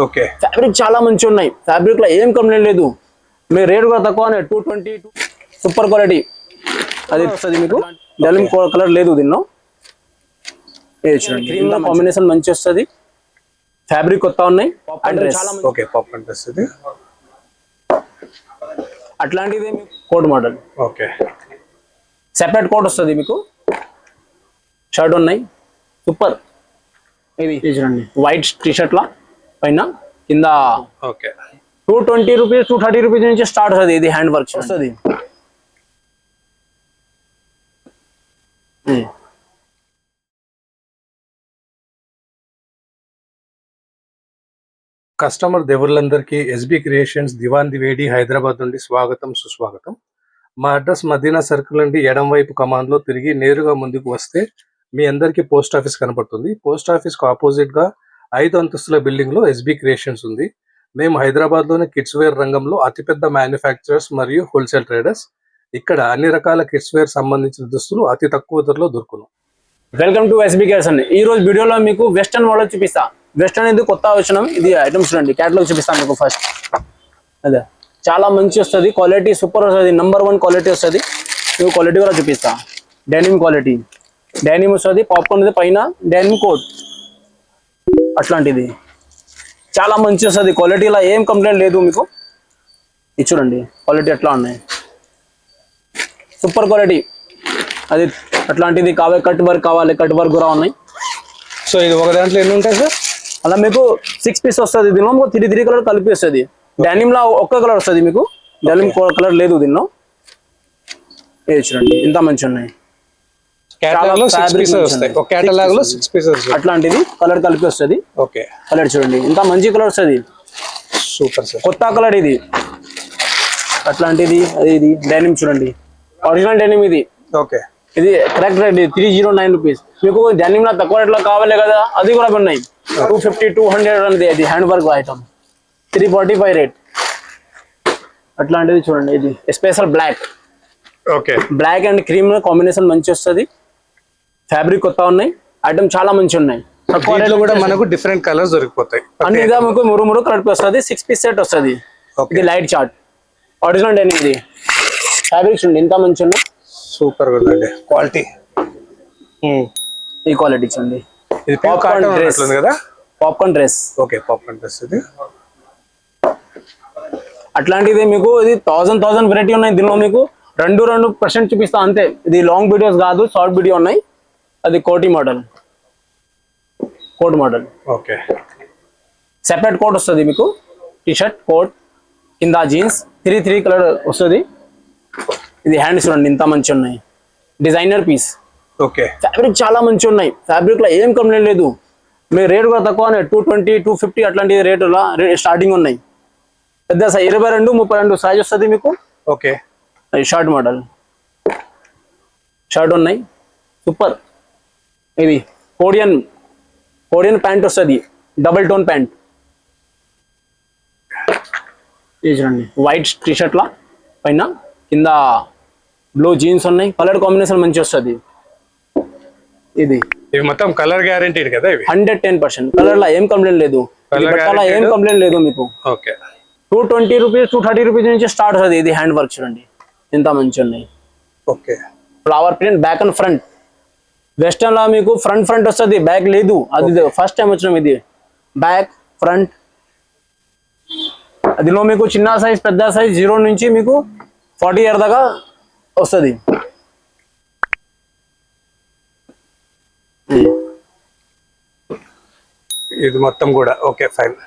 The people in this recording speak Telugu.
ఓకే, ఫ్యాబ్రిక్ చాలా మంచి ఉన్నాయి. ఫ్యాబ్రిక్ లో ఏం కంప్లైంట్ లేదు. మీ రేట్ కూడా తక్కువ 220 సూపర్ క్వాలిటీ అది వస్తుంది మీకు. డెనిమ్ కలర్ లేదు దీనిలో. క్రీమ్ లో కాంబినేషన్ మంచి వస్తుంది. ఫ్యాబ్రిక్ కొత్త ఉన్నాయి. ఓకే, పాప్కార్న్ డ్రెస్ ఇది. అట్లాంటిది coat model. Okay, separate coat వస్తుంది మీకు. షర్ట్ ఉన్నాయి సూపర్. ఇది చూడండి వైట్ టీ షర్ట్ లా పైన కింద. ఓకే, 220 రూపీస్ 230 రూపీస్ నుంచి స్టార్ట్ అవుతుంది. ఇది హ్యాండ్ వర్క్ వస్తుంది. కస్టమర్ దేవుళ్ళందరికీ ఎస్బి క్రియేషన్స్ దివాన్ దివేడి హైదరాబాద్ నుండి స్వాగతం సుస్వాగతం. మా అడ్రస్ మదీనా సర్కిల్ నుండి ఎడం వైపు కమాండ్లో తిరిగి నేరుగా ముందుకు వస్తే మీ అందరికీ పోస్ట్ ఆఫీస్ కనపడుతుంది. పోస్ట్ ఆఫీస్కు ఆపోజిట్గా 5 అంతస్తుల బిల్డింగ్లో ఎస్బి క్రియేషన్స్ ఉంది. మేము హైదరాబాద్లోని కిడ్స్ వేర్ రంగంలో అతిపెద్ద మ్యానుఫ్యాక్చరర్స్ మరియు హోల్సేల్ ట్రేడర్స్. ఇక్కడ అన్ని రకాల కిడ్స్ వేర్ సంబంధించిన దుస్తులు అతి తక్కువ ధరలో దొరుకును. Welcome to SB creation. ఈ రోజు వీడియోలో మీకు వెస్టర్న్ మోడల్ చూపిస్తా. వెస్టర్న్ ఇది కొత్త వచ్చినాం. ఇది ఐటమ్స్ చూడండి, క్యాటలాగ్ చూపిస్తాను మీకు. ఫస్ట్ అదే చాలా మంచి వస్తుంది. క్వాలిటీ సూపర్ వస్తుంది. నంబర్ 1 క్వాలిటీ వస్తుంది. మీకు క్వాలిటీ కూడా చూపిస్తా. డెనిమ్ క్వాలిటీ, డెనిమ్ వస్తుంది. పాప్కార్న్ ఉంది పైన, డెనిమ్ కోట్ అట్లాంటిది చాలా మంచి వస్తుంది. క్వాలిటీలో ఏం కంప్లైంట్ లేదు మీకు. ఇది చూడండి క్వాలిటీ ఎట్లా ఉన్నాయి, సూపర్ క్వాలిటీ. అది అట్లాంటిది కావాలి, కట్ వర్క్ కావాలి, కట్ వర్క్ కూడా ఉన్నాయి. సో ఇది ఒక దాంట్లో ఎన్ని ఉంటాయి సార్? అలా మీకు 6 పీస్ వస్తుంది. దీనిలో 3 కలర్ కలిపి వస్తుంది. డెనిమ్ లో ఒక్క కలర్ వస్తుంది మీకు. డెనిమ్ కలర్ లేదు దీనిలో. చూడండి ఇంత మంచి ఉన్నాయి. అట్లాంటిది కలర్ కలిపి వస్తుంది. ఓకే, కలర్ చూడండి ఇంత మంచి కలర్ వస్తుంది. Super sir. కొత్త కలర్ ఇది. అట్లాంటిది ఇది డెనిమ్ చూడండి, ఒరిజినల్ డెనిమ్ ఇది. ఓకే, ఇది కరెక్ట్ రేట్ 309 రూపీస్. మీకు డెనిమ్ లో తక్కువ రేట్లో కావాలి కదా, అది కూడా ఉన్నాయి. 250 200 అనేది. అది హ్యాండ్ వర్క్ ఐటమ్. 345 రేట్. అట్లాంటిది చూడండి, ఇది special black. Okay, black and cream combination మంచి వస్తుంది. ఫ్యాబ్రిక్ కొత్త ఉన్నాయి. ఐటమ్ చాలా మంచి ఉన్నాయి. దీంట్లో కూడా మనకు డిఫరెంట్ కలర్స్ దొరికిపోతాయి. అన్నిగా మీకు 3 కలిపి వస్తుంది. 6 పీస్ సెట్ వస్తుంది. ఇది లైట్ చార్ట్ ఒరిజినల్ డెనిమ్. ఇది ఫ్యాబ్రిక్ చూడండి ఇంత మంచి ఉన్నాయి. సూపర్ గా ఉందండి క్వాలిటీ. ఈ క్వాలిటీ చూడండి. ఇది పాప్కార్న్ డ్రెస్ కదా. Popcorn dress. Okay, popcorn dress ఇది. అట్లాంటిది మీకు ఇది 1000 వెరైటీ ఉన్నాయి. దీనిలో మీకు 2% చూపిస్తా అంతే. ఇది లాంగ్ వీడియోస్ కాదు, షార్ట్ వీడియో ఉన్నాయి. అది కోటి model, coat model. Okay, separate coat వస్తుంది మీకు. టీ షర్ట్, కోట్, కింద జీన్స్. 3 కలర్ వస్తుంది. ఇది హ్యాండ్స్ చూడండి ఇంత మంచి ఉన్నాయి. Designer piece. ఓకే, ఫ్యాబ్రిక్ చాలా మంచి ఉన్నాయి. ఫ్యాబ్రిక్ లో ఏం కంప్లైంట్ లేదు. మీ రేట్ కూడా తక్కువ 220 250 అట్లాంటి రేటులో స్టార్టింగ్ ఉన్నాయి. పెద్ద 22 32 సైజ్ వస్తుంది మీకు. ఓకే, షార్ట్ మోడల్ షర్ట్ ఉన్నాయి సూపర్. ఇది కోడియన్ ప్యాంట్ వస్తుంది. Double tone pant. ఇది చూడండి వైట్ టీ షర్ట్ లా పైన, కింద బ్లూ జీన్స్ ఉన్నాయి. కలర్ కాంబినేషన్ మంచి వస్తుంది. ఇది మొత్తం కలర్ గ్యారెంటీడ్ కదా. 110% కలర్ లా ఏం కంప్లైంట్ లేదు. ఏం కంప్లైంట్ లేదు మీకు. ఓకే, 220 రూపీస్ 230 రూపీస్ నుంచి స్టార్ట్ అవుతుంది. ఇది హ్యాండ్ వర్క్ చూడండి ఎంత మంచి ఉన్నాయి. Okay, flower print back and front. Western లా మీకు ఫ్రంట్ వస్తుంది, బ్యాక్ లేదు. అది ఫస్ట్ టైం వచ్చినాం. ఇది బ్యాక్ ఫ్రంట్. అదిలో మీకు చిన్న సైజ్ పెద్ద సైజ్ 0 నుంచి మీకు 40 ఇయర్ దాకా వస్తుంది. ఇది మొత్తం కూడా ఓకే ఫైన్.